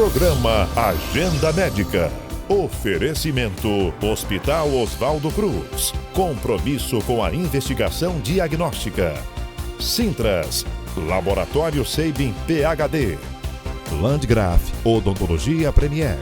Programa Agenda Médica. Oferecimento Hospital Oswaldo Cruz. Compromisso com a investigação diagnóstica. Sintras, Laboratório Seibin PhD. Landgraf Odontologia Premier.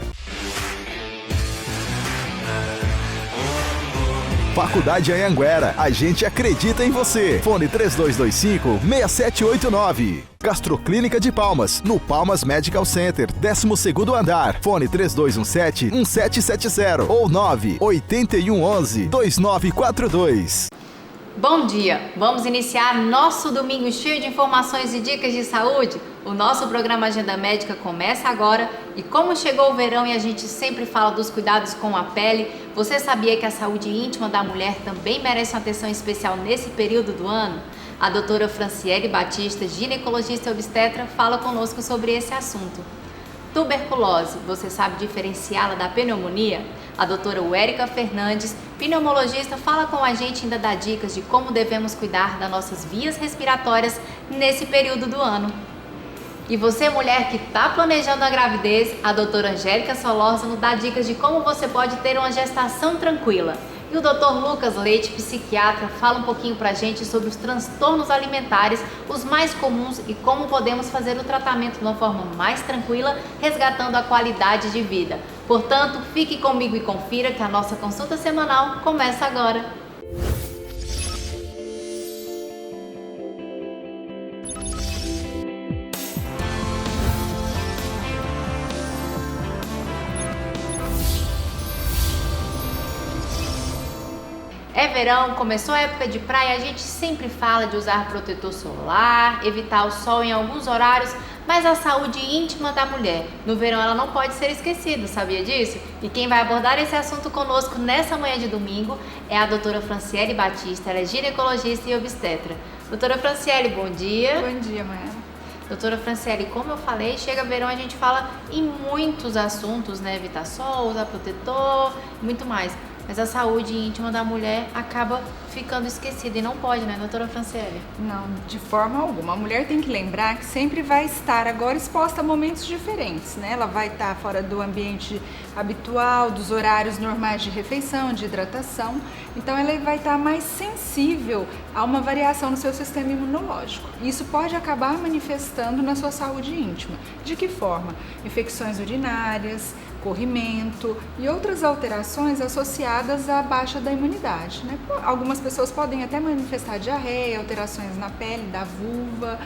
Faculdade Anhanguera, a gente acredita em você. Fone 3225-6789. Gastroclínica de Palmas, no Palmas Medical Center, 12º andar. Fone 3217-1770 ou 98111-2942. Bom dia! Vamos iniciar nosso domingo cheio de informações e dicas de saúde? O nosso programa Agenda Médica começa agora e como chegou o verão e a gente sempre fala dos cuidados com a pele, você sabia que a saúde íntima da mulher também merece uma atenção especial nesse período do ano? A doutora Franciele Batista, ginecologista e obstetra, fala conosco sobre esse assunto. Tuberculose, você sabe diferenciá-la da pneumonia? A doutora Érica Fernandes, pneumologista, fala com a gente e ainda dá dicas de como devemos cuidar das nossas vias respiratórias nesse período do ano. E você, mulher que está planejando a gravidez, a doutora Angélica Solórzano dá dicas de como você pode ter uma gestação tranquila. E o doutor Lucas Leite, psiquiatra, fala um pouquinho pra gente sobre os transtornos alimentares, os mais comuns e como podemos fazer o tratamento de uma forma mais tranquila, resgatando a qualidade de vida. Portanto, fique comigo e confira que a nossa consulta semanal começa agora. É verão, começou a época de praia, a gente sempre fala de usar protetor solar, evitar o sol em alguns horários, mas a saúde íntima da mulher no verão ela não pode ser esquecida, sabia disso? E quem vai abordar esse assunto conosco nessa manhã de domingo é a doutora Franciele Batista, ela é ginecologista e obstetra. Doutora Franciele, bom dia. Bom dia, Maia. Doutora Franciele, como eu falei, chega verão a gente fala em muitos assuntos, né? Evitar sol, usar protetor, muito mais. Mas a saúde íntima da mulher acaba ficando esquecida e não pode, né, doutora Franciele? Não, de forma alguma. A mulher tem que lembrar que sempre vai estar agora exposta a momentos diferentes, né? Ela vai estar fora do ambiente habitual, dos horários normais de refeição, de hidratação. Então ela vai estar mais sensível a uma variação no seu sistema imunológico. E isso pode acabar manifestando na sua saúde íntima. De que forma? Infecções urinárias, corrimento e outras alterações associadas à baixa da imunidade, né? Algumas pessoas podem até manifestar diarreia, alterações na pele da vulva,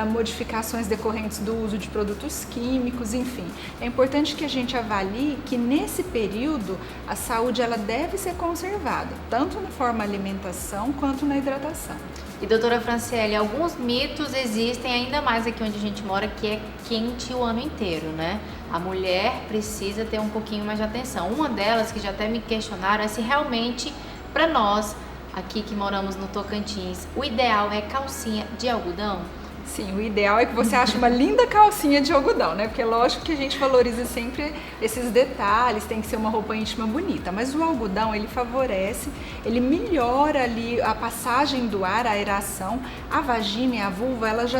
modificações decorrentes do uso de produtos químicos, enfim. É importante que a gente avalie que nesse período a saúde ela deve ser conservada, tanto na forma alimentação quanto na hidratação. E doutora Franciele, alguns mitos existem ainda mais aqui onde a gente mora, que é quente o ano inteiro, né? A mulher precisa ter um pouquinho mais de atenção. Uma delas, que já até me questionaram, é se realmente, para nós, aqui que moramos no Tocantins, o ideal é calcinha de algodão? Sim, o ideal é que você ache uma linda calcinha de algodão, né? Porque é lógico que a gente valoriza sempre esses detalhes, tem que ser uma roupa íntima bonita, mas o algodão, ele favorece, ele melhora ali a passagem do ar, a aeração. A vagina e a vulva, elas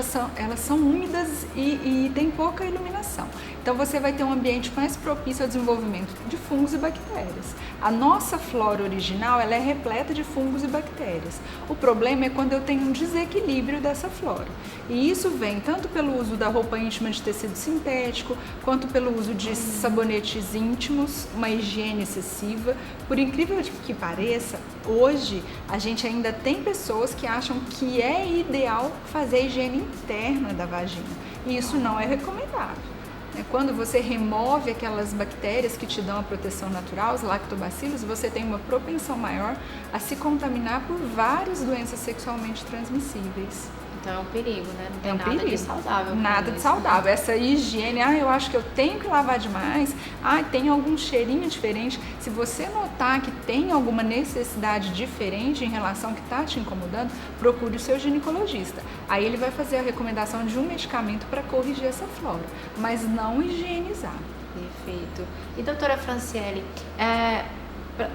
são úmidas e tem pouca iluminação. Então você vai ter um ambiente mais propício ao desenvolvimento de fungos e bactérias. A nossa flora original, ela é repleta de fungos e bactérias. O problema é quando eu tenho um desequilíbrio dessa flora. E isso vem tanto pelo uso da roupa íntima de tecido sintético, quanto pelo uso de sabonetes íntimos, uma higiene excessiva. Por incrível que pareça, hoje a gente ainda tem pessoas que acham que é ideal fazer a higiene interna da vagina. E isso não é recomendável. Quando você remove aquelas bactérias que te dão a proteção natural, os lactobacilos, você tem uma propensão maior a se contaminar por várias doenças sexualmente transmissíveis. Então é um perigo, né? Não tem É um nada perigo. de saudável. Nada de saudável. Essa higiene, eu acho que eu tenho que lavar demais, tem algum cheirinho diferente. Se você notar que tem alguma necessidade diferente em relação ao que está te incomodando, procure o seu ginecologista. Aí ele vai fazer a recomendação de um medicamento para corrigir essa flora, mas não higienizar. Perfeito. E doutora Franciele,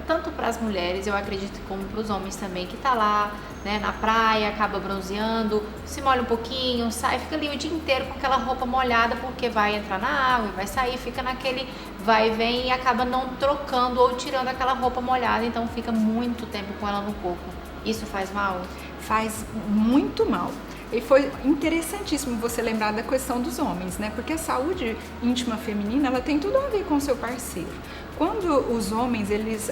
tanto para as mulheres, eu acredito, como para os homens também, que tá lá, né, na praia, acaba bronzeando, se molha um pouquinho, sai, fica ali o dia inteiro com aquela roupa molhada, porque vai entrar na água e vai sair, fica naquele vai e vem e acaba não trocando ou tirando aquela roupa molhada, então fica muito tempo com ela no corpo. Isso faz mal? Faz muito mal. E foi interessantíssimo você lembrar da questão dos homens, né? Porque a saúde íntima feminina, ela tem tudo a ver com o seu parceiro. Quando os homens,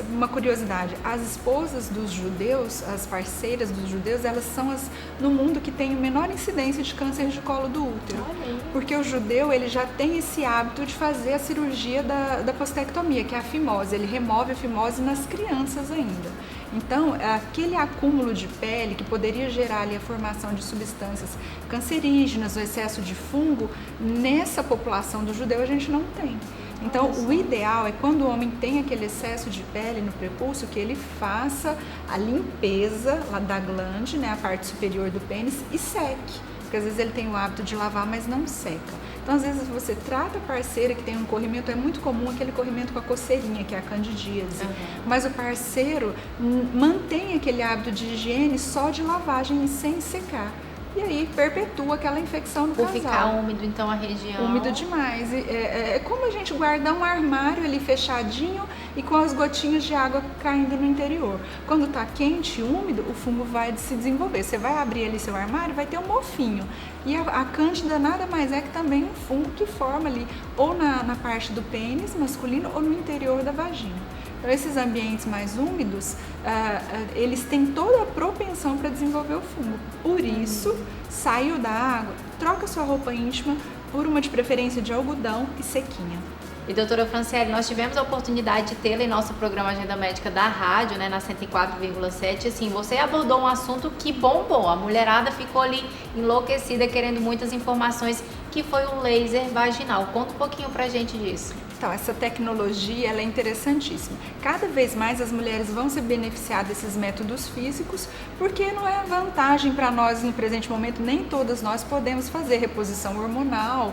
uma curiosidade, as esposas dos judeus, as parceiras dos judeus, elas são as no mundo que tem menor incidência de câncer de colo do útero. Porque o judeu, ele já tem esse hábito de fazer a cirurgia da postectomia, que é a fimose. Ele remove a fimose nas crianças ainda. Então, aquele acúmulo de pele que poderia gerar ali a formação de substâncias cancerígenas, o excesso de fungo, nessa população do judeu a gente não tem. Então, o ideal é quando o homem tem aquele excesso de pele no prepúcio, que ele faça a limpeza lá da glande, né, a parte superior do pênis, e seque. Porque às vezes ele tem o hábito de lavar, mas não seca. Então, às vezes você trata a parceira que tem um corrimento, é muito comum aquele corrimento com a coceirinha, que é a candidíase. Mas o parceiro mantém aquele hábito de higiene só de lavagem e sem secar. E aí perpetua aquela infecção no casal. Por ficar úmido, então, a região... Úmido demais. É como a gente guardar um armário ali fechadinho e com as gotinhas de água caindo no interior. Quando está quente e úmido, o fungo vai se desenvolver. Você vai abrir ali seu armário, vai ter um mofinho. E a cândida nada mais é que também um fungo que forma ali ou na parte do pênis masculino ou no interior da vagina. Então, esses ambientes mais úmidos, eles têm toda a propensão para desenvolver o fungo. Por isso, saiu da água, troca sua roupa íntima por uma de preferência de algodão e sequinha. E doutora Franciele, nós tivemos a oportunidade de tê-la em nosso programa Agenda Médica da rádio, né, na 104,7. Assim, você abordou um assunto que bombou. A mulherada ficou ali enlouquecida, querendo muitas informações, que foi o laser vaginal. Conta um pouquinho pra gente disso. Então, essa tecnologia, ela é interessantíssima. Cada vez mais as mulheres vão se beneficiar desses métodos físicos, porque não é vantagem para nós no presente momento, nem todas nós podemos fazer reposição hormonal,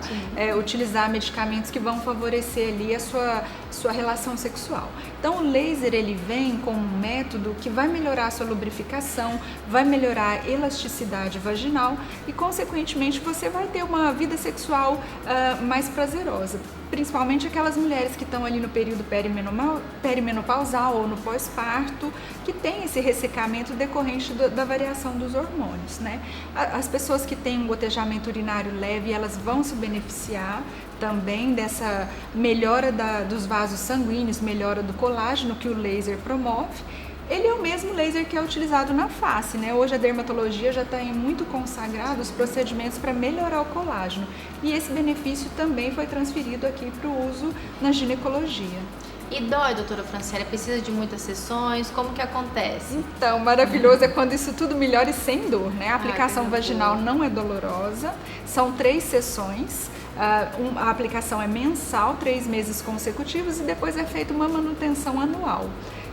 utilizar medicamentos que vão favorecer ali a sua relação sexual. Então, o laser, ele vem com um método que vai melhorar a sua lubrificação, vai melhorar a elasticidade vaginal e, consequentemente, você vai ter uma vida sexual mais prazerosa. Principalmente aquelas mulheres que estão ali no período perimenopausal ou no pós-parto, que tem esse ressecamento decorrente da variação dos hormônios, né? As pessoas que têm um gotejamento urinário leve, elas vão se beneficiar também dessa melhora dos vasos sanguíneos, melhora do colágeno que o laser promove. Ele é o mesmo laser que é utilizado na face, né? Hoje a dermatologia já está muito consagrada os procedimentos para melhorar o colágeno. E esse benefício também foi transferido aqui para o uso na ginecologia. E dói, doutora Franciele? Precisa de muitas sessões? Como que acontece? Então, maravilhoso é quando isso tudo melhora e sem dor, né? A aplicação vaginal não é dolorosa, são 3 sessões. A aplicação é mensal, 3 meses consecutivos, e depois é feita uma manutenção anual.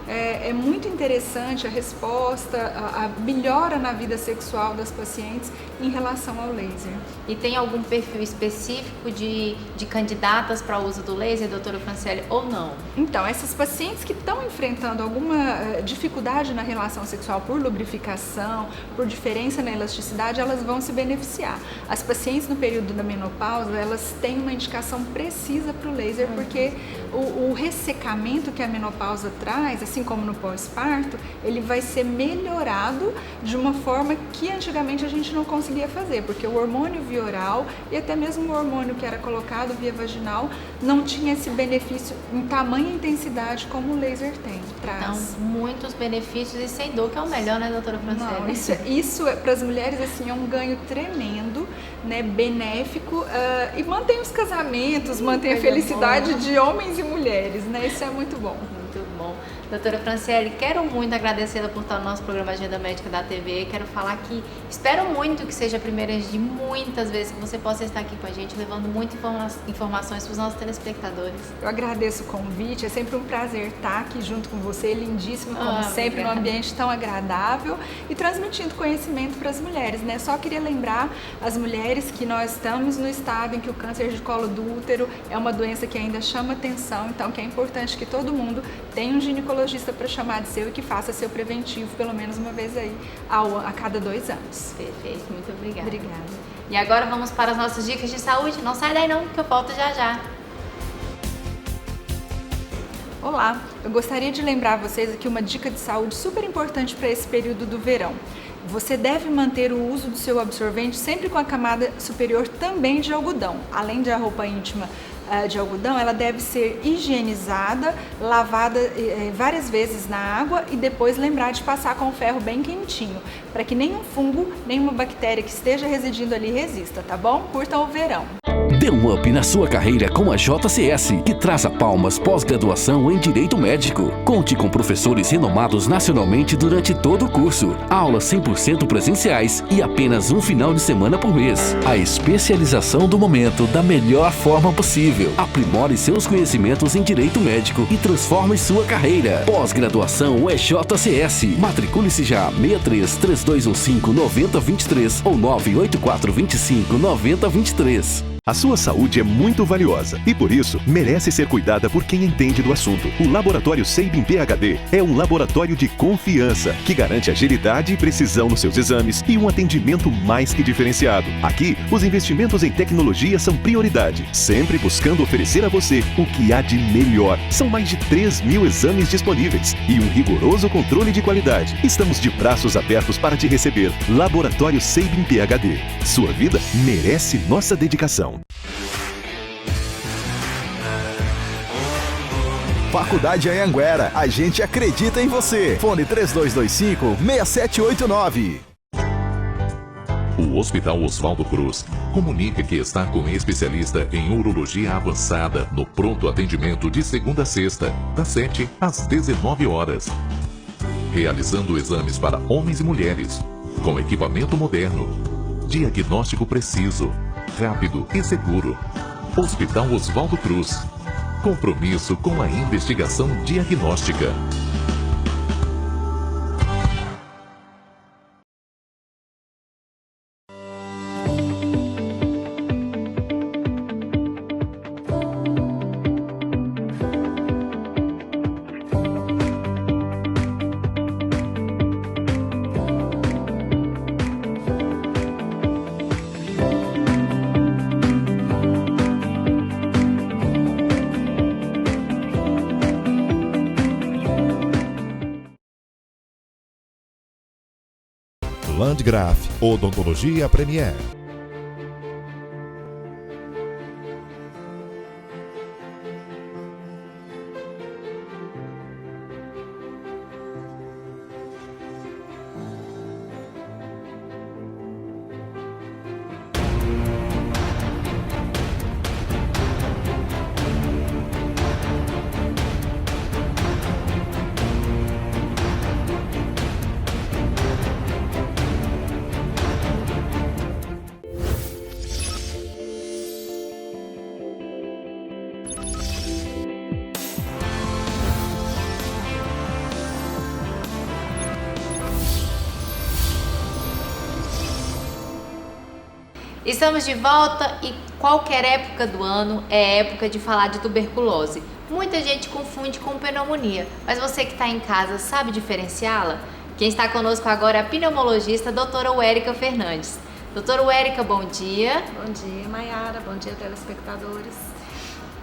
É muito interessante a resposta, a melhora na vida sexual das pacientes em relação ao laser. E tem algum perfil específico de candidatas para o uso do laser, doutora Franciele, ou não? Então, essas pacientes que estão enfrentando alguma dificuldade na relação sexual por lubrificação, por diferença na elasticidade, elas vão se beneficiar. As pacientes no período da menopausa, elas têm uma indicação precisa para o laser, porque o ressecamento que a menopausa traz, assim como no pós-parto, ele vai ser melhorado de uma forma que antigamente a gente não conseguia fazer, porque o hormônio via oral e até mesmo o hormônio que era colocado via vaginal não tinha esse benefício em tamanha intensidade como o laser traz. Então, muitos benefícios e sem dor, que é o melhor, né, doutora Franciele? Não, isso para as mulheres assim, é um ganho tremendo, né, benéfico, e mantém os casamentos, mantém a felicidade de homens e mulheres, né? Isso é muito bom. Muito bom. Doutora Franciele, quero muito agradecê-la por estar no nosso programa Agenda Médica da TV. Quero falar que espero muito que seja a primeira de muitas vezes que você possa estar aqui com a gente, levando muitas informações para os nossos telespectadores. Eu agradeço o convite, é sempre um prazer estar aqui junto com você, lindíssimo como sempre, num ambiente tão agradável e transmitindo conhecimento para as mulheres, né? Só queria lembrar as mulheres mulheres que nós estamos no estado em que o câncer de colo do útero é uma doença que ainda chama atenção, então que é importante que todo mundo tenha um ginecologista para chamar de seu e que faça seu preventivo pelo menos uma vez aí a cada 2 anos. Perfeito, muito obrigada. Obrigada. E agora vamos para as nossas dicas de saúde. Não sai daí não, que eu volto já já. Olá, eu gostaria de lembrar vocês aqui uma dica de saúde super importante para esse período do verão. Você deve manter o uso do seu absorvente sempre com a camada superior também de algodão. Além da roupa íntima de algodão, ela deve ser higienizada, lavada várias vezes na água e depois lembrar de passar com o ferro bem quentinho, para que nenhum fungo, nenhuma bactéria que esteja residindo ali resista, tá bom? Curtam o verão! Dê um up na sua carreira com a JCS, que traz a Palmas pós-graduação em Direito Médico. Conte com professores renomados nacionalmente durante todo o curso. Aulas 100% presenciais e apenas um final de semana por mês. A especialização do momento da melhor forma possível. Aprimore seus conhecimentos em Direito Médico e transforme sua carreira. Pós-graduação é JCS. Matricule-se já 63 3215 9023 ou 984 25 9023. A sua saúde é muito valiosa e, por isso, merece ser cuidada por quem entende do assunto. O Laboratório Sabin PhD é um laboratório de confiança que garante agilidade e precisão nos seus exames e um atendimento mais que diferenciado. Aqui, os investimentos em tecnologia são prioridade, sempre buscando oferecer a você o que há de melhor. São mais de 3.000 exames disponíveis e um rigoroso controle de qualidade. Estamos de braços abertos para te receber. Laboratório Sabin PhD. Sua vida merece nossa dedicação. Faculdade Anhanguera, a gente acredita em você. Fone 3225-6789. O Hospital Oswaldo Cruz comunica que está com especialista em urologia avançada no pronto atendimento de segunda a sexta, das 7 às 19 horas. Realizando exames para homens e mulheres, com equipamento moderno, diagnóstico preciso, rápido e seguro. Hospital Oswaldo Cruz. Compromisso com a investigação diagnóstica. Landgraf Odontologia Premier. Estamos de volta e qualquer época do ano é época de falar de tuberculose. Muita gente confunde com pneumonia, mas você que está em casa sabe diferenciá-la? Quem está conosco agora é a pneumologista doutora Wérica Fernandes. Doutora Wérica, bom dia. Bom dia, Maiara. Bom dia, telespectadores.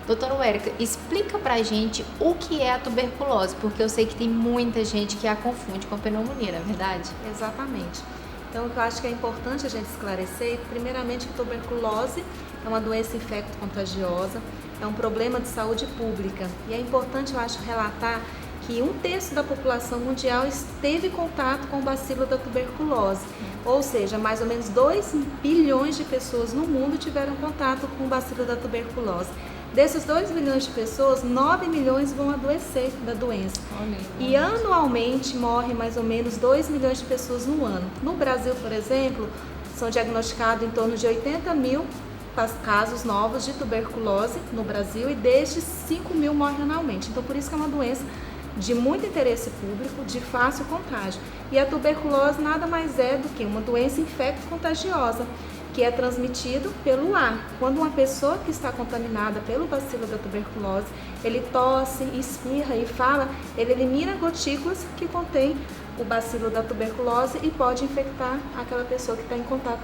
Doutora Wérica, explica pra gente o que é a tuberculose, porque eu sei que tem muita gente que a confunde com a pneumonia, não é verdade? Exatamente. Então, o que eu acho que é importante a gente esclarecer, primeiramente, que tuberculose é uma doença infecto-contagiosa, é um problema de saúde pública. E é importante, eu acho, relatar que 1/3 da população mundial esteve em contato com o bacilo da tuberculose. Ou seja, mais ou menos 2 bilhões de pessoas no mundo tiveram contato com o bacilo da tuberculose. Desses 2 bilhões de pessoas, 9 milhões vão adoecer da doença. E anualmente morrem mais ou menos 2 milhões de pessoas no ano. No Brasil, por exemplo, são diagnosticados em torno de 80 mil casos novos de tuberculose no Brasil e destes 5 mil morrem anualmente. Então, por isso que é uma doença de muito interesse público, de fácil contágio. E a tuberculose nada mais é do que uma doença infecto-contagiosa, que é transmitido pelo ar. Quando uma pessoa que está contaminada pelo bacilo da tuberculose, ele tosse, espirra e fala, ele elimina gotículas que contêm o bacilo da tuberculose e pode infectar aquela pessoa que está em contato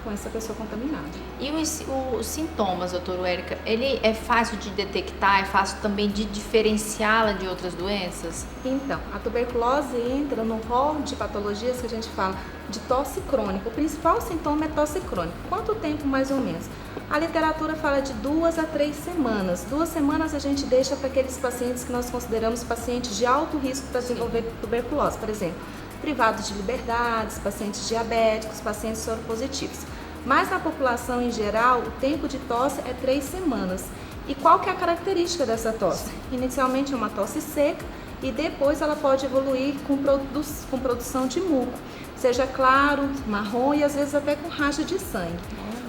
com essa pessoa contaminada. E os sintomas, doutora Érica, ele é fácil de detectar, é fácil também de diferenciá-la de outras doenças? Então, a tuberculose entra no rol de patologias que a gente fala de tosse crônica. O principal sintoma é tosse crônica. Quanto tempo mais ou menos? A literatura fala de 2 a 3 semanas. 2 semanas a gente deixa para aqueles pacientes que nós consideramos pacientes de alto risco para desenvolver tuberculose, por exemplo, privados de liberdades, pacientes diabéticos, pacientes soropositivos. Mas na população em geral, o tempo de tosse é 3 semanas. E qual que é a característica dessa tosse? Inicialmente é uma tosse seca e depois ela pode evoluir com produção de muco, seja claro, marrom e às vezes até com racha de sangue.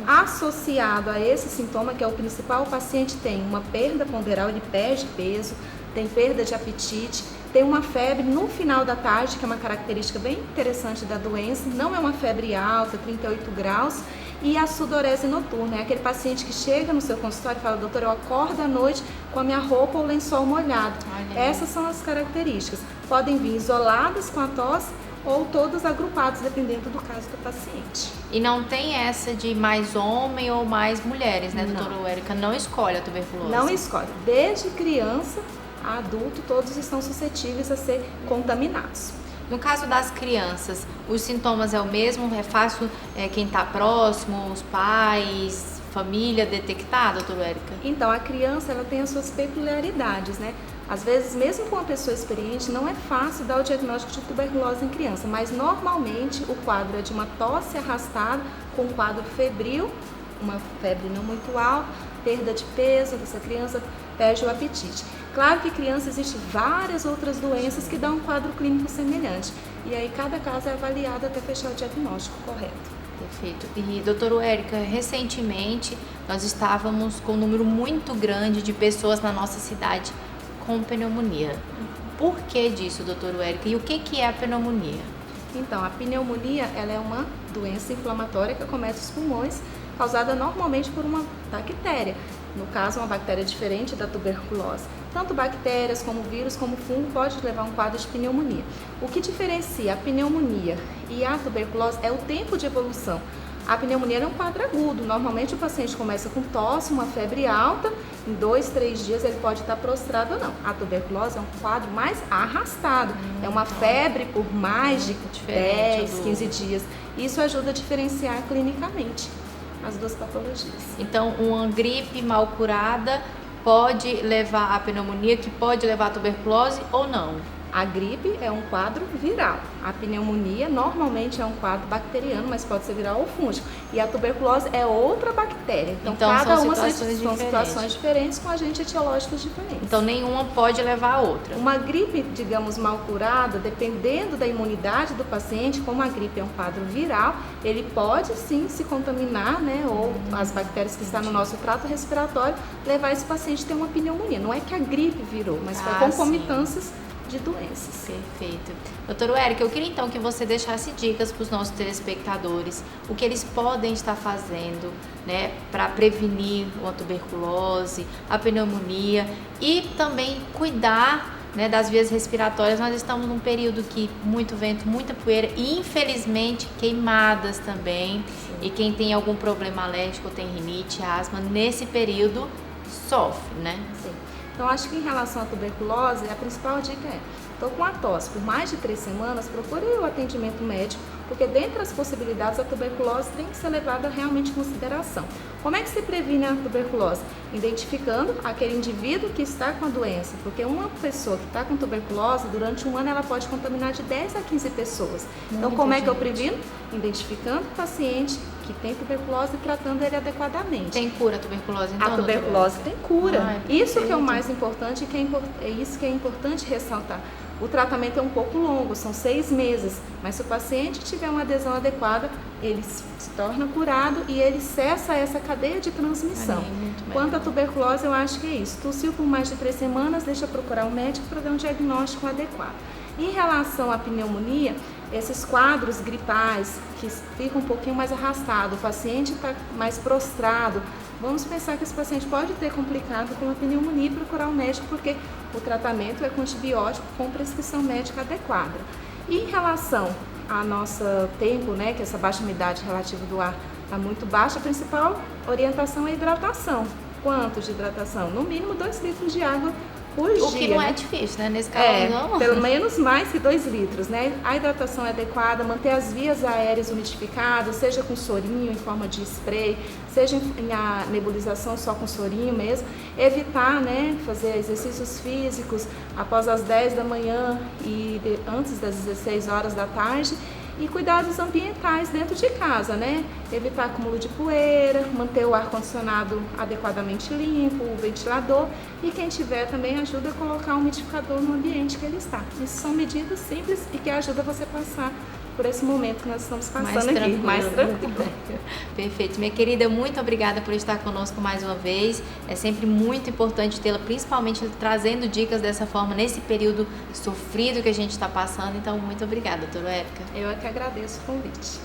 Associado a esse sintoma, que é o principal, o paciente tem uma perda ponderal, ele perde peso, tem perda de apetite, tem uma febre no final da tarde, que é uma característica bem interessante da doença, não é uma febre alta, 38 graus, e a sudorese noturna, é aquele paciente que chega no seu consultório e fala, doutor, eu acordo à noite com a minha roupa ou lençol molhado. Essas são as características. Podem vir isoladas com a tosse ou todas agrupadas, dependendo do caso do paciente. E não tem essa de mais homem ou mais mulheres, né, doutora Érica? Não escolhe a tuberculose? Não escolhe. Desde criança a adulto, todos estão suscetíveis a ser contaminados. No caso das crianças, os sintomas é o mesmo? É fácil quem está próximo, os pais, família, detectar, doutora Érica? Então, a criança ela tem as suas peculiaridades, né? Às vezes, mesmo com uma pessoa experiente, não é fácil dar o diagnóstico de tuberculose em criança, mas normalmente o quadro é de uma tosse arrastada com um quadro febril, uma febre não muito alta, perda de peso, essa criança perde o apetite. Claro que criança existem várias outras doenças que dão um quadro clínico semelhante, e aí cada caso é avaliado até fechar o diagnóstico correto. Perfeito. E, doutora Érica, recentemente nós estávamos com um número muito grande de pessoas na nossa cidade com pneumonia. Por que disso, doutora Érica? E o que é a pneumonia? Então, a pneumonia ela é uma doença inflamatória que acomete os pulmões, causada normalmente por uma bactéria. No caso, uma bactéria diferente da tuberculose. Tanto bactérias como vírus, como fungo, pode levar a um quadro de pneumonia. O que diferencia a pneumonia e a tuberculose é o tempo de evolução. A pneumonia é um quadro agudo. Normalmente o paciente começa com tosse, uma febre alta, em 2, 3 dias ele pode estar prostrado ou não. A tuberculose é um quadro mais arrastado, é uma febre por mais de 10, 15 dias. Isso ajuda a diferenciar clinicamente as duas patologias. Então, uma gripe mal curada pode levar à pneumonia, que pode levar à tuberculose ou não? A gripe é um quadro viral. A pneumonia normalmente é um quadro bacteriano, mas pode ser viral ou fúngico. E a tuberculose é outra bactéria. Então cada uma são situações diferentes com agentes etiológicos diferentes. Então nenhuma pode levar a outra. Uma gripe, digamos, mal curada, dependendo da imunidade do paciente, como a gripe é um quadro viral, ele pode sim se contaminar, né? Ou as bactérias que estão no nosso trato respiratório, levar esse paciente a ter uma pneumonia. Não é que a gripe virou, mas foi concomitâncias de doenças. Perfeito. Doutora Érica, eu queria então que você deixasse dicas para os nossos telespectadores, o que eles podem estar fazendo, né, para prevenir a tuberculose, a pneumonia e também cuidar, né, das vias respiratórias. Nós estamos num período que muito vento, muita poeira e infelizmente queimadas também. Sim. E quem tem algum problema alérgico, tem rinite, asma, nesse período sofre, né? Sim. Então, acho que em relação à tuberculose, a principal dica é, estou com a tosse por mais de 3 semanas, procure o atendimento médico, porque dentre as possibilidades, a tuberculose tem que ser levada realmente em consideração. Como é que se previne a tuberculose? Identificando aquele indivíduo que está com a doença, porque uma pessoa que está com tuberculose, durante um ano ela pode contaminar de 10 a 15 pessoas. Então, como é que eu previno? Identificando o paciente que tem tuberculose e tratando ele adequadamente. Tem cura a tuberculose, então? A tuberculose tem cura. Isso que é o mais importante e é isso que é importante ressaltar. O tratamento é um pouco longo, são 6 meses, mas se o paciente tiver uma adesão adequada, ele se torna curado e ele cessa essa cadeia de transmissão. Quanto à tuberculose, eu acho que é isso. Tossiu por mais de 3 semanas, deixa procurar um médico para dar um diagnóstico adequado. Em relação à pneumonia, Esses quadros gripais que ficam um pouquinho mais arrastado, o paciente está mais prostrado, vamos pensar que esse paciente pode ter complicado com a pneumonia e procurar um médico, porque o tratamento é com antibiótico com prescrição médica adequada. E em relação ao nosso tempo, né, que essa baixa umidade relativa do ar está muito baixa, a principal orientação é a hidratação. Quanto de hidratação? No mínimo 2 litros de água por dia. O que não é difícil, né? Nesse caso, não. Pelo menos mais que 2 litros, né? A hidratação é adequada, manter as vias aéreas umidificadas, seja com sorinho em forma de spray, seja em a nebulização só com sorinho mesmo. Evitar, né, fazer exercícios físicos após as 10 da manhã e antes das 16 horas da tarde. E cuidados ambientais dentro de casa, né? Evitar acúmulo de poeira, manter o ar-condicionado adequadamente limpo, o ventilador, e quem tiver também ajuda a colocar um umidificador no ambiente que ele está. Isso são medidas simples e que ajudam você a passar por esse momento que nós estamos passando aqui. Mais tranquilo. Perfeito. Minha querida, muito obrigada por estar conosco mais uma vez. É sempre muito importante tê-la, principalmente trazendo dicas dessa forma, nesse período sofrido que a gente está passando. Então, muito obrigada, doutora Érica. Eu é que agradeço o convite.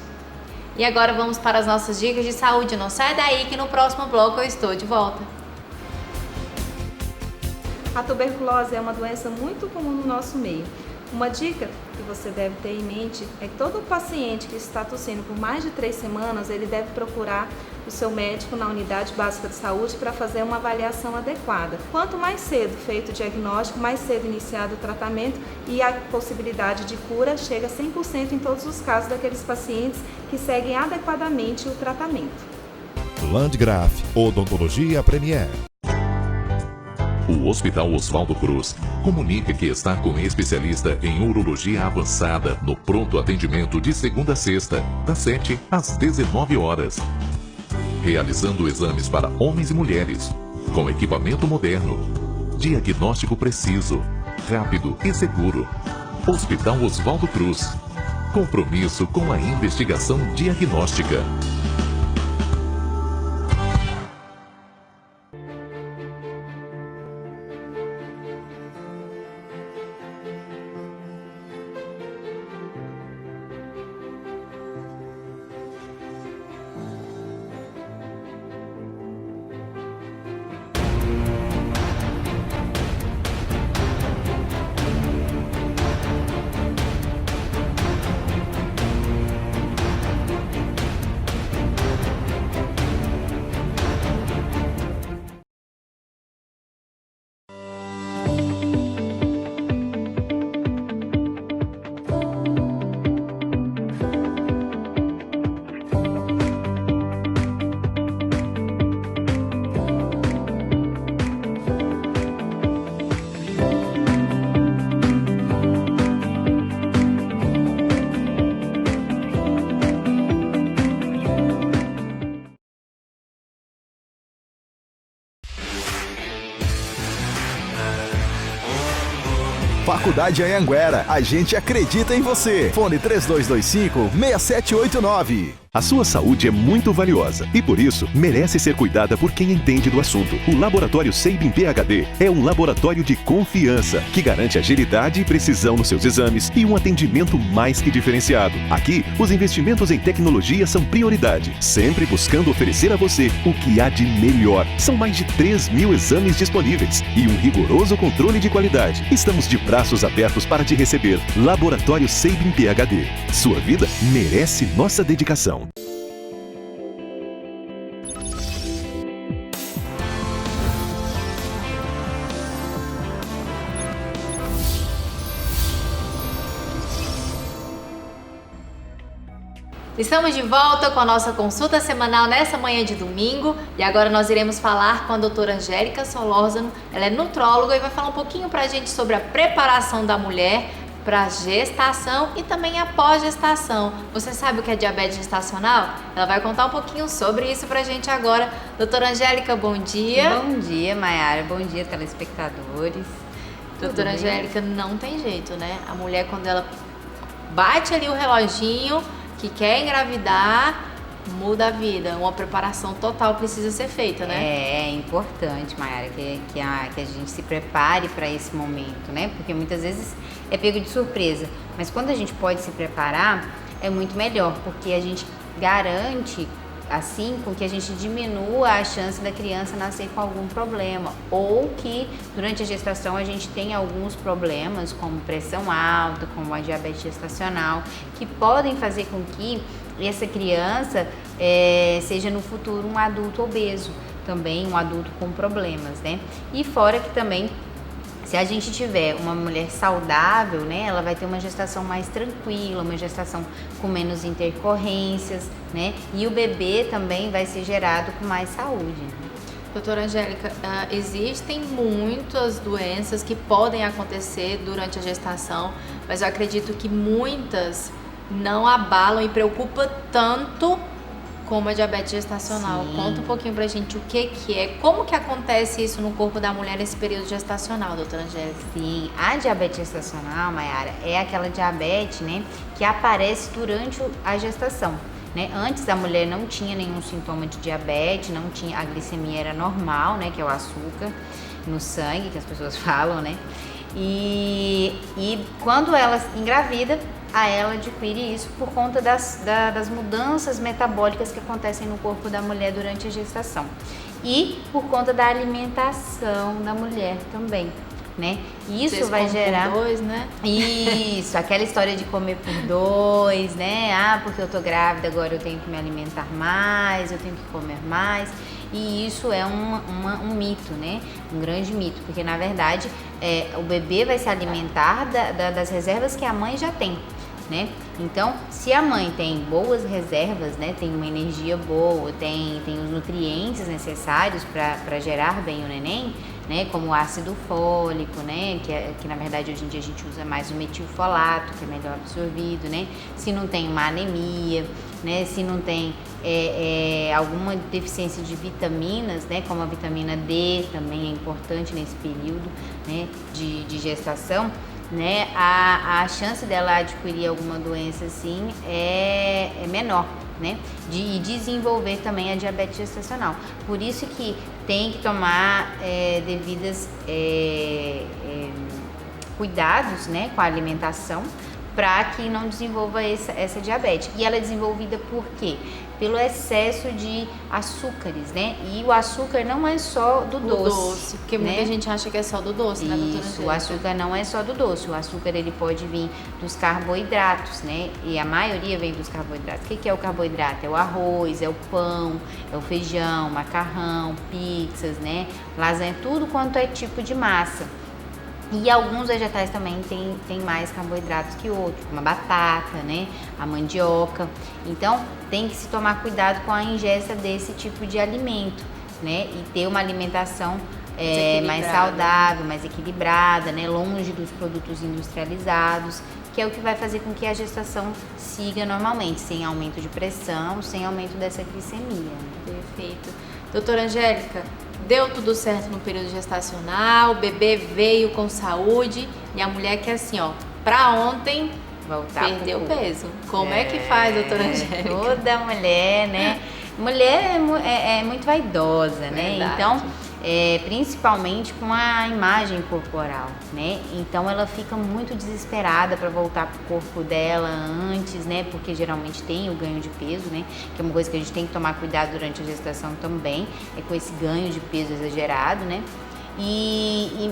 E agora vamos para as nossas dicas de saúde. Não sai daí que no próximo bloco eu estou de volta. A tuberculose é uma doença muito comum no nosso meio. Uma dica que você deve ter em mente é que todo paciente que está tossindo por mais de 3 semanas, ele deve procurar o seu médico na unidade básica de saúde para fazer uma avaliação adequada. Quanto mais cedo feito o diagnóstico, mais cedo iniciado o tratamento, e a possibilidade de cura chega a 100% em todos os casos daqueles pacientes que seguem adequadamente o tratamento. Landgraf, Odontologia Premier. O Hospital Oswaldo Cruz comunica que está com especialista em urologia avançada no pronto atendimento de segunda a sexta, das 7 às 19 horas. Realizando exames para homens e mulheres, com equipamento moderno, diagnóstico preciso, rápido e seguro. Hospital Oswaldo Cruz. Compromisso com a investigação diagnóstica. Faculdade Anhanguera, a gente acredita em você. Fone 3225-6789. A sua saúde é muito valiosa e, por isso, merece ser cuidada por quem entende do assunto. O Laboratório Seibin PhD é um laboratório de confiança que garante agilidade e precisão nos seus exames e um atendimento mais que diferenciado. Aqui, os investimentos em tecnologia são prioridade, sempre buscando oferecer a você o que há de melhor. São mais de 3.000 exames disponíveis e um rigoroso controle de qualidade. Estamos de braços abertos para te receber. Laboratório Seibin PhD. Sua vida merece nossa dedicação. Estamos de volta com a nossa consulta semanal nessa manhã de domingo e agora nós iremos falar com a doutora Angélica Solórzano. Ela é nutróloga e vai falar um pouquinho pra gente sobre a preparação da mulher para gestação e também após gestação. Você sabe o que é diabetes gestacional? Ela vai contar um pouquinho sobre isso pra gente agora. Doutora Angélica, bom dia. Bom dia, Maiara. Bom dia, telespectadores. Doutora Angélica, não tem jeito, né? A mulher, quando ela bate ali o reloginho que quer engravidar, muda a vida. Uma preparação total precisa ser feita, né? É importante, Mayara, que a gente se prepare para esse momento, né? Porque muitas vezes é pego de surpresa. Mas quando a gente pode se preparar, é muito melhor, porque a gente garante, assim, com que a gente diminua a chance da criança nascer com algum problema, ou que durante a gestação a gente tenha alguns problemas, como pressão alta, como a diabetes gestacional, que podem fazer com que essa criança seja no futuro um adulto obeso, também um adulto com problemas, né? E fora que também, se a gente tiver uma mulher saudável, né, ela vai ter uma gestação mais tranquila, uma gestação com menos intercorrências, né? E o bebê também vai ser gerado com mais saúde. Doutora Angélica, existem muitas doenças que podem acontecer durante a gestação, mas eu acredito que muitas não abalam e preocupam tanto como a diabetes gestacional. Sim. Conta um pouquinho pra gente o que é, como que acontece isso no corpo da mulher nesse período gestacional, doutora Angélica? Sim, a diabetes gestacional, Mayara, é aquela diabetes, né, que aparece durante a gestação, né? Antes a mulher não tinha nenhum sintoma de diabetes, não tinha, a glicemia era normal, né, que é o açúcar no sangue, que as pessoas falam, né? E quando ela engravida, ela adquire isso por conta das mudanças metabólicas que acontecem no corpo da mulher durante a gestação. E por conta da alimentação da mulher também, né? Isso Vocês vai comem gerar... por 2, né? Isso, aquela história de comer por 2, né? Porque eu tô grávida, agora eu tenho que me alimentar mais, eu tenho que comer mais. E isso é um mito, né? Um grande mito, porque na verdade o bebê vai se alimentar das reservas que a mãe já tem, né? Então, se a mãe tem boas reservas, né? Tem uma energia boa, tem os nutrientes necessários para gerar bem o neném, né? Como o ácido fólico, né? Que na verdade hoje em dia a gente usa mais o metilfolato, que é melhor absorvido, né? Se não tem uma anemia, né? Se não tem alguma deficiência de vitaminas, né? Como a vitamina D também é importante nesse período, né? De gestação, né? A chance dela adquirir alguma doença assim é menor, né? E desenvolver também a diabetes gestacional. Por isso que tem que tomar devidas cuidados, né, com a alimentação, para que não desenvolva essa diabetes. E ela é desenvolvida por quê? Pelo excesso de açúcares, né? E o açúcar não é só do doce. Porque né? muita gente acha que é só do doce, né, doutora Isso, Angélica? o açúcar não é só do doce. O açúcar ele pode vir dos carboidratos, né? E a maioria vem dos carboidratos. O que é o carboidrato? É o arroz, é o pão, é o feijão, macarrão, pizzas, né? Lasanha, tudo quanto é tipo de massa. E alguns vegetais também tem mais carboidratos que outros, como a batata, né? A mandioca. Então, tem que se tomar cuidado com a ingesta desse tipo de alimento, né? E ter uma alimentação mais saudável, mais equilibrada, né? Longe dos produtos industrializados, que é o que vai fazer com que a gestação siga normalmente, sem aumento de pressão, sem aumento dessa glicemia. Perfeito. Doutora Angélica, deu tudo certo no período gestacional, o bebê veio com saúde e a mulher que assim, ó, pra ontem perdeu peso. Como é que faz, doutora Angélica? Toda mulher, né? Mulher é muito vaidosa, né? Verdade. Então, principalmente com a imagem corporal, né? Então ela fica muito desesperada para voltar pro corpo dela antes, né? Porque geralmente tem o ganho de peso, né? Que é uma coisa que a gente tem que tomar cuidado durante a gestação também, com esse ganho de peso exagerado, né?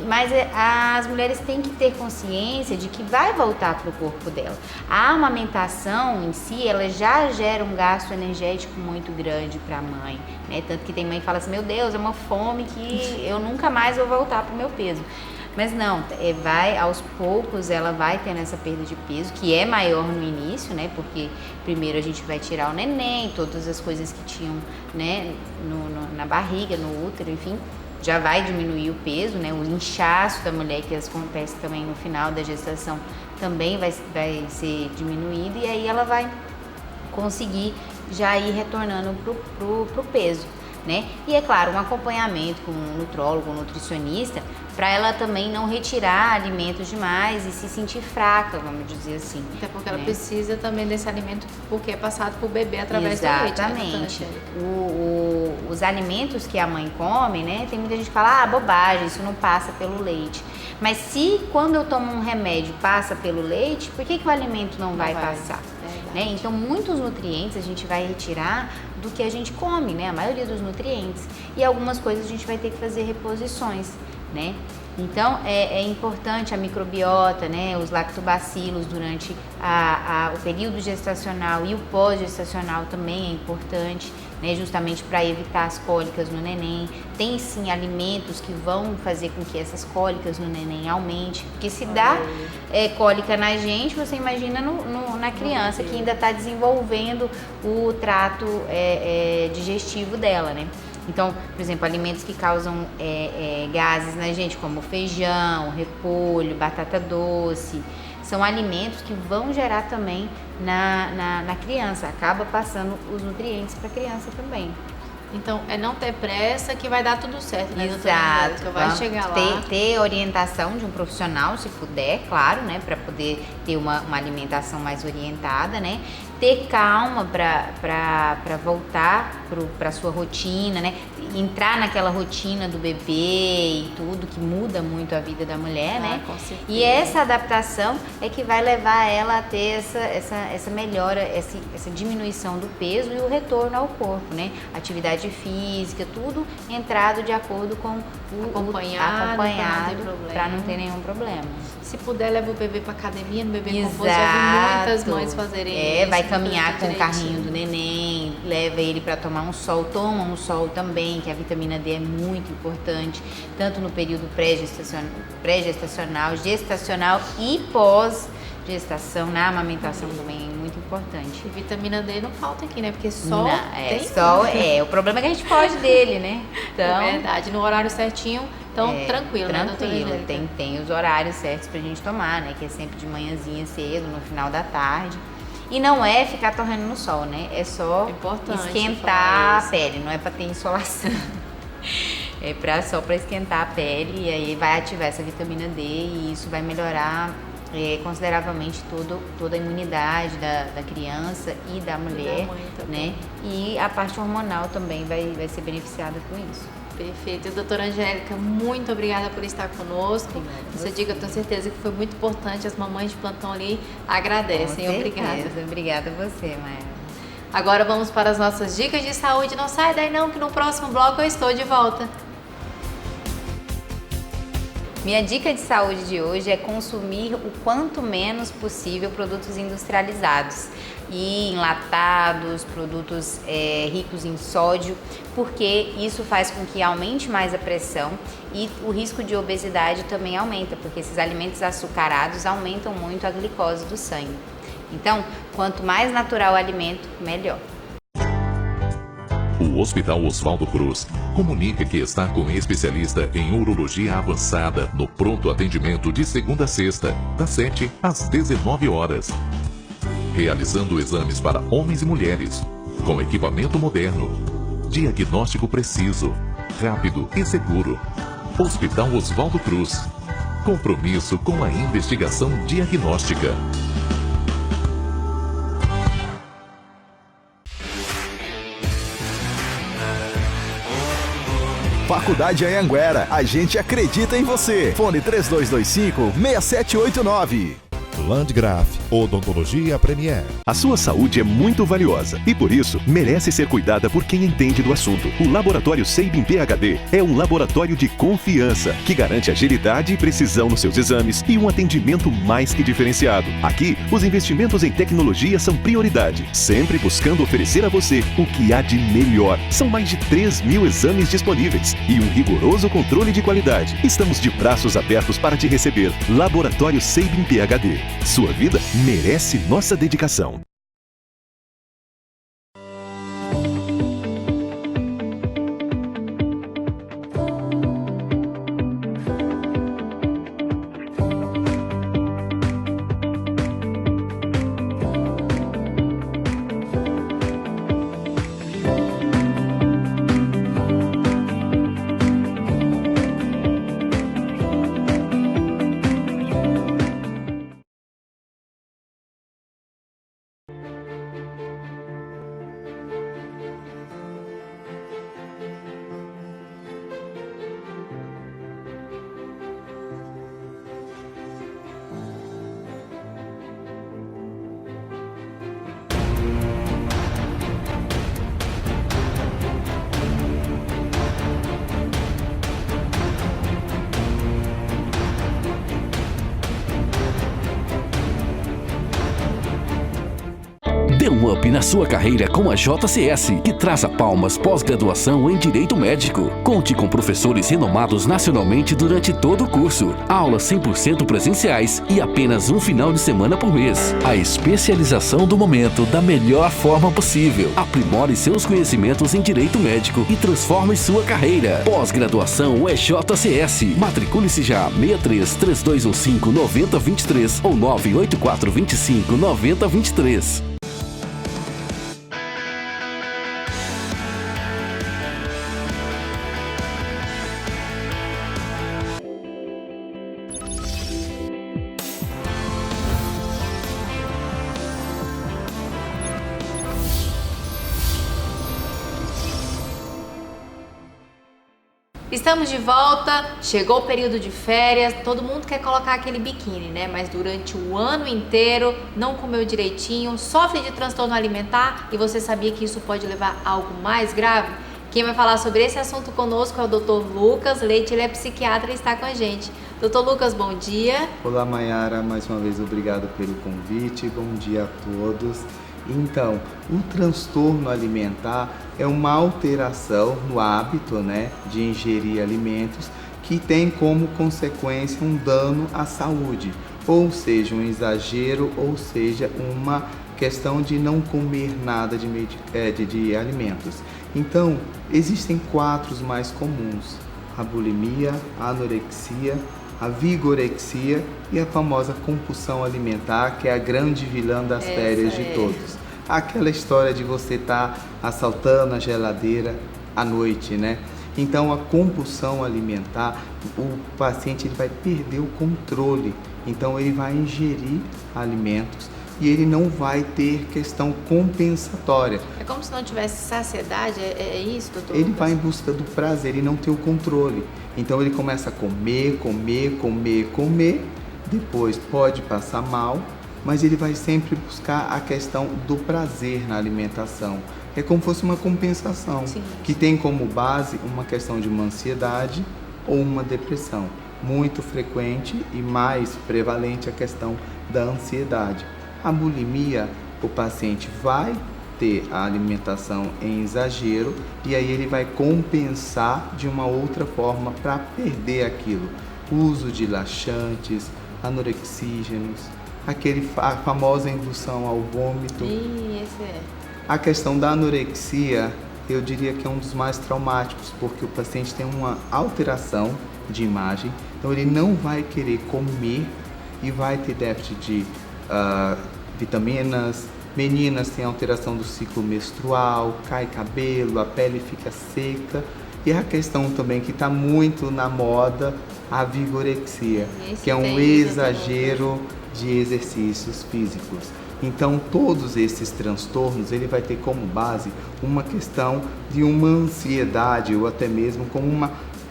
Mas as mulheres têm que ter consciência de que vai voltar para o corpo dela. A amamentação em si, ela já gera um gasto energético muito grande para a mãe, né? Tanto que tem mãe que fala assim, meu Deus, é uma fome que eu nunca mais vou voltar para o meu peso. Mas não, aos poucos ela vai tendo essa perda de peso, que é maior no início, né? Porque primeiro a gente vai tirar o neném, todas as coisas que tinham, né, na barriga, no útero, enfim, já vai diminuir o peso, né? O inchaço da mulher, que acontece também no final da gestação, também vai ser diminuído, e aí ela vai conseguir já ir retornando pro peso. né? E é claro, um acompanhamento com um nutrólogo, um nutricionista, para ela também não retirar alimentos demais e se sentir fraca, vamos dizer assim. Até porque ela precisa também desse alimento, porque é passado pro bebê através do leite. Exatamente. Os alimentos que a mãe come, né? Tem muita gente que fala, bobagem, isso não passa pelo leite. Mas se quando eu tomo um remédio passa pelo leite, por que o alimento não vai passar? Né? Então, muitos nutrientes a gente vai retirar do que a gente come, né? A maioria dos nutrientes. E algumas coisas a gente vai ter que fazer reposições, né? Então, é importante a microbiota, né? Os lactobacilos durante o período gestacional e o pós-gestacional também é importante, né? Justamente para evitar as cólicas no neném. Tem sim alimentos que vão fazer com que essas cólicas no neném aumente, porque se dá cólica na gente, você imagina na criança que ainda está desenvolvendo o trato digestivo dela, né? Então, por exemplo, alimentos que causam gases na gente, como feijão, repolho, batata doce, são alimentos que vão gerar também na criança, acaba passando os nutrientes para a criança também. Então, é não ter pressa que vai dar tudo certo, né, doutora? Exato. Vai chegar lá. Ter orientação de um profissional, se puder, claro, né, para poder ter uma alimentação mais orientada, né? Ter calma para voltar para sua rotina, né? Entrar naquela rotina do bebê e tudo, que muda muito a vida da mulher, né? Com certeza. E essa adaptação é que vai levar ela a ter essa melhora, essa diminuição do peso e o retorno ao corpo, né? Atividade física, tudo entrado de acordo com o acompanhado para não ter nenhum problema. Se puder, leva o bebê para academia, no bebê conforto. Já vi muitas mães fazerem isso. Vai caminhar com o carrinho do neném, leva ele para tomar um sol, toma um sol também, que a vitamina D é muito importante, tanto no período pré-gestacional, gestacional e pós-gestação, na amamentação também é muito importante. E vitamina D não falta aqui, né? Porque sol o problema é que a gente foge dele, né? Então, é verdade, no horário certinho, então tranquilo, né, doutora Angélica? Tem os horários certos pra gente tomar, né? Que é sempre de manhãzinha cedo, no final da tarde. E não é ficar torrando no sol, né? É só esquentar a pele, não é para ter insolação. Só para esquentar a pele e aí vai ativar essa vitamina D e isso vai melhorar consideravelmente toda a imunidade da criança e da mulher, né? E a parte hormonal também vai ser beneficiada com isso. Perfeito. Doutora Angélica, muito obrigada por estar conosco. Essa dica eu tenho certeza que foi muito importante. As mamães de plantão ali agradecem. Obrigada. Obrigada a você, Maia. Agora vamos para as nossas dicas de saúde. Não sai daí não, que no próximo bloco eu estou de volta. Minha dica de saúde de hoje é consumir o quanto menos possível produtos industrializados e enlatados, produtos ricos em sódio, porque isso faz com que aumente mais a pressão e o risco de obesidade também aumenta, porque esses alimentos açucarados aumentam muito a glicose do sangue. Então, quanto mais natural o alimento, melhor. O Hospital Oswaldo Cruz comunica que está com especialista em urologia avançada no pronto atendimento de segunda a sexta, das 7 às 19 horas. Realizando exames para homens e mulheres, com equipamento moderno, diagnóstico preciso, rápido e seguro. Hospital Oswaldo Cruz. Compromisso com a investigação diagnóstica. Faculdade Anhanguera, a gente acredita em você. Fone 3225-6789. Landgraf, Odontologia Premier. A sua saúde é muito valiosa e, por isso, merece ser cuidada por quem entende do assunto. O Laboratório Seibin PhD é um laboratório de confiança que garante agilidade e precisão nos seus exames e um atendimento mais que diferenciado. Aqui, os investimentos em tecnologia são prioridade, sempre buscando oferecer a você o que há de melhor. São mais de 3.000 exames disponíveis e um rigoroso controle de qualidade. Estamos de braços abertos para te receber. Laboratório Seibin PhD. Sua vida merece nossa dedicação. Dê um up na sua carreira com a JCS, que traz a Palmas pós-graduação em Direito Médico. Conte com professores renomados nacionalmente durante todo o curso. Aulas 100% presenciais e apenas um final de semana por mês. A especialização do momento da melhor forma possível. Aprimore seus conhecimentos em Direito Médico e transforme sua carreira. Pós-graduação é JCS. Matricule-se já 63-3215-9023 ou 98425-9023. Estamos de volta, chegou o período de férias, todo mundo quer colocar aquele biquíni, né? Mas durante o ano inteiro não comeu direitinho, sofre de transtorno alimentar e você sabia que isso pode levar a algo mais grave? Quem vai falar sobre esse assunto conosco é o Dr. Lucas Leite, ele é psiquiatra e está com a gente. Dr. Lucas, bom dia. Olá, Mayara, mais uma vez obrigado pelo convite, bom dia a todos. Então, o transtorno alimentar é uma alteração no hábito, né, de ingerir alimentos que tem como consequência um dano à saúde, ou seja, um exagero, ou seja, uma questão de não comer nada de alimentos. Então, existem 4 os mais comuns: a bulimia, a anorexia, a vigorexia e a famosa compulsão alimentar, que é a grande vilã das férias de todos. Aquela história de você estar assaltando a geladeira à noite, né? Então, a compulsão alimentar, o paciente ele vai perder o controle. Então, ele vai ingerir alimentos e ele não vai ter questão compensatória. É como se não tivesse saciedade, é isso, doutor? Ele vai em busca do prazer e não ter o controle. Então, ele começa a comer, depois pode passar mal, mas ele vai sempre buscar a questão do prazer na alimentação. É como se fosse uma compensação, que tem como base uma questão de uma ansiedade ou uma depressão. Muito frequente e mais prevalente a questão da ansiedade. A bulimia, o paciente vai ter a alimentação em exagero e aí ele vai compensar de uma outra forma para perder aquilo. O uso de laxantes, anorexígenos, a famosa indução ao vômito. A questão da anorexia, eu diria que é um dos mais traumáticos, porque o paciente tem uma alteração de imagem, então ele não vai querer comer e vai ter déficit de vitaminas. Meninas têm alteração do ciclo menstrual, cai cabelo, a pele fica seca. E a questão também que está muito na moda, a vigorexia, que é um exagero de exercícios físicos. Então, todos esses transtornos, ele vai ter como base uma questão de uma ansiedade ou até mesmo como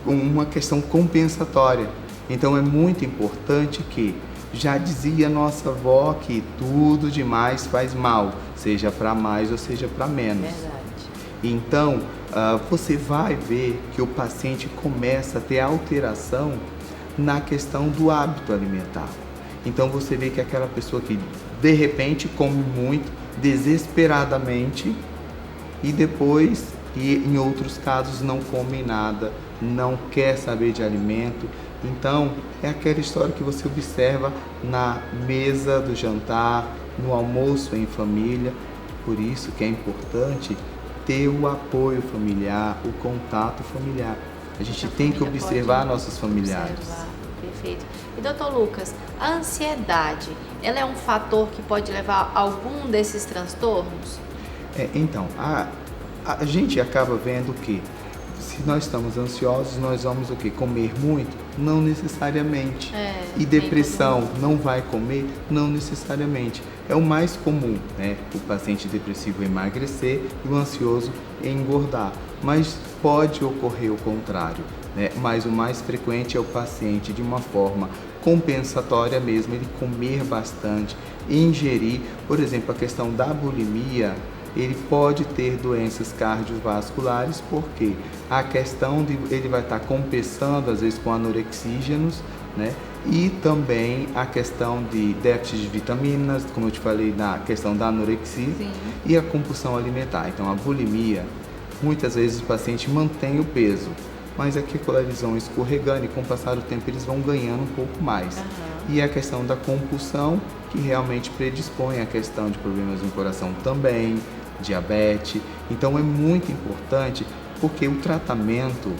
uma questão compensatória. Então, é muito importante que, já dizia nossa avó, que tudo demais faz mal, seja para mais ou seja para menos. Verdade. Então, você vai ver que o paciente começa a ter alteração na questão do hábito alimentar. Então, você vê que aquela pessoa que de repente come muito, desesperadamente, e depois, e em outros casos, não come nada, não quer saber de alimento. Então, é aquela história que você observa na mesa do jantar, no almoço em família. Por isso que é importante ter o apoio familiar, o contato familiar. A gente tem que observar nossos familiares. Perfeito. E doutor Lucas, a ansiedade, ela é um fator que pode levar a algum desses transtornos? Então, a gente acaba vendo que se nós estamos ansiosos, nós vamos o quê? Comer muito? Não necessariamente. E depressão, não vai comer? Não necessariamente. É o mais comum, né? O paciente depressivo emagrecer e o ansioso engordar. Mas pode ocorrer o contrário, né? Mas o mais frequente é o paciente, de uma forma compensatória mesmo, ele comer bastante, ingerir. Por exemplo, a questão da bulimia, ele pode ter doenças cardiovasculares, porque a questão de ele vai estar compensando às vezes com anorexígenos, né? E também a questão de déficit de vitaminas, como eu te falei, na questão da anorexia. Sim. E a compulsão alimentar. Então, a bulimia, muitas vezes o paciente mantém o peso, mas aqui quando eles vão escorregando e com o passar do tempo eles vão ganhando um pouco mais. E a questão da compulsão, que realmente predispõe a questão de problemas no coração também, diabetes. Então, é muito importante porque o tratamento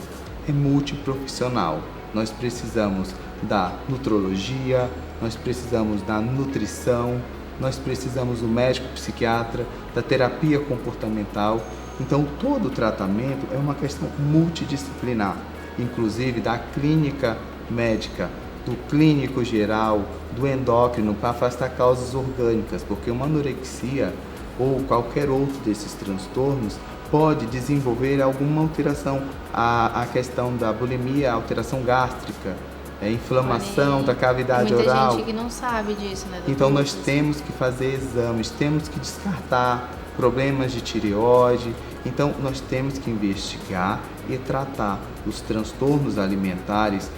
é multiprofissional. Nós precisamos da nutrologia, nós precisamos da nutrição, nós precisamos do médico psiquiatra, da terapia comportamental. Então, todo o tratamento é uma questão multidisciplinar, inclusive da clínica médica, do clínico geral, do endócrino, para afastar causas orgânicas, porque uma anorexia ou qualquer outro desses transtornos pode desenvolver alguma alteração, a questão da bulimia, alteração gástrica, inflamação da cavidade oral. Muita gente que não sabe disso, né? Então nós temos que fazer exames, temos que descartar problemas de tireoide. Então nós temos que investigar e tratar os transtornos alimentares,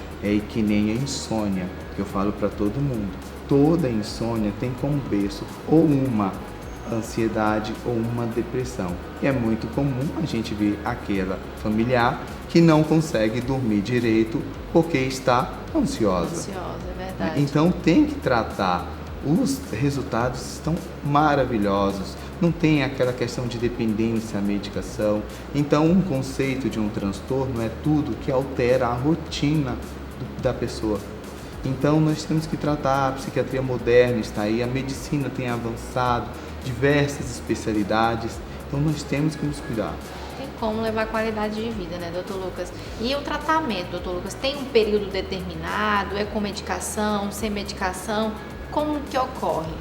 que nem a insônia, que eu falo para todo mundo. Toda insônia tem como berço ou uma ansiedade ou uma depressão. E é muito comum a gente ver aquela familiar que não consegue dormir direito porque está ansiosa. É verdade. Então tem que tratar. Os resultados estão maravilhosos. Não tem aquela questão de dependência à medicação. Então um conceito de um transtorno é tudo que altera a rotina da pessoa. Então nós temos que tratar. A psiquiatria moderna está aí, a medicina tem avançado, diversas especialidades, então nós temos que nos cuidar. Tem como levar qualidade de vida, né, doutor Lucas? E o tratamento, doutor Lucas, tem um período determinado? É com medicação, sem medicação? Como que ocorre?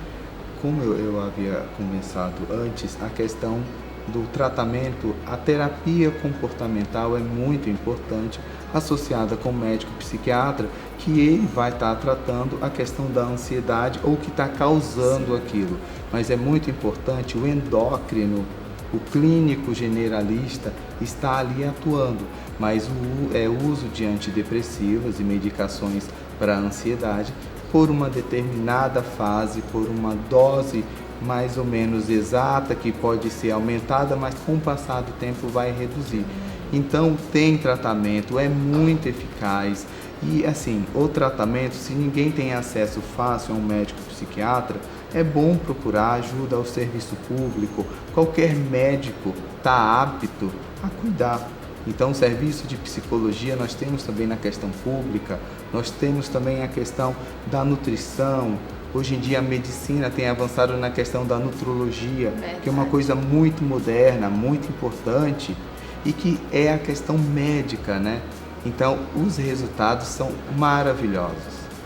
Como eu havia começado antes, a questão do tratamento, a terapia comportamental é muito importante, associada com o médico psiquiatra, que ele vai estar tratando a questão da ansiedade ou que está causando aquilo. Mas é muito importante o endócrino, o clínico generalista está ali atuando, mas o uso de antidepressivos e medicações para a ansiedade por uma determinada fase, por uma dose mais ou menos exata, que pode ser aumentada, mas com o passar do tempo vai reduzir. Então tem tratamento, é muito eficaz. E assim, o tratamento, se ninguém tem acesso fácil a um médico psiquiatra, é bom procurar ajuda ao serviço público. Qualquer médico está apto a cuidar. Então, o serviço de psicologia nós temos também na questão pública, nós temos também a questão da nutrição. Hoje em dia a medicina tem avançado na questão da nutrologia, que é uma coisa muito moderna, muito importante e que é a questão médica, né? Então, os resultados são maravilhosos.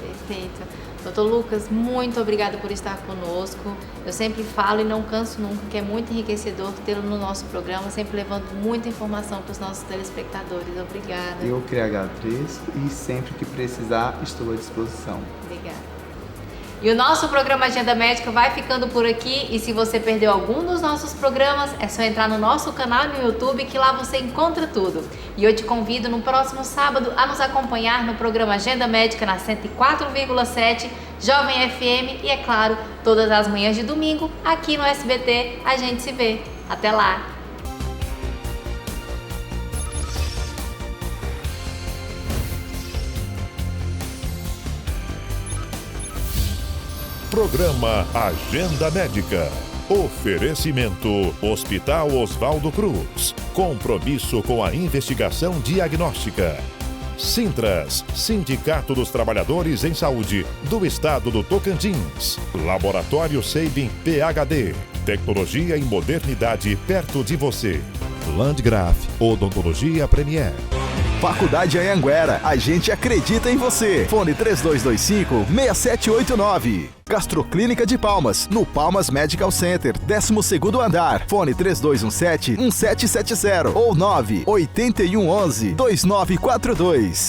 Perfeito. Doutor Lucas, muito obrigada por estar conosco. Eu sempre falo e não canso nunca que é muito enriquecedor tê-lo no nosso programa, sempre levando muita informação para os nossos telespectadores. Obrigada. Eu que agradeço e sempre que precisar estou à disposição. Obrigada. E o nosso programa Agenda Médica vai ficando por aqui, e se você perdeu algum dos nossos programas, é só entrar no nosso canal no YouTube, que lá você encontra tudo. E eu te convido no próximo sábado a nos acompanhar no programa Agenda Médica na 104,7 Jovem FM e, é claro, todas as manhãs de domingo aqui no SBT. A gente se vê. Até lá! Programa Agenda Médica. Oferecimento Hospital Oswaldo Cruz. Compromisso com a investigação diagnóstica. Sintras, Sindicato dos Trabalhadores em Saúde do Estado do Tocantins. Laboratório Sabin PhD. Tecnologia e modernidade perto de você. Landgraf, Odontologia Premier. Faculdade Anhanguera, a gente acredita em você. Fone 3225-6789. Gastroclínica de Palmas, no Palmas Medical Center, 12º andar. Fone 3217-1770 ou 98111-2942.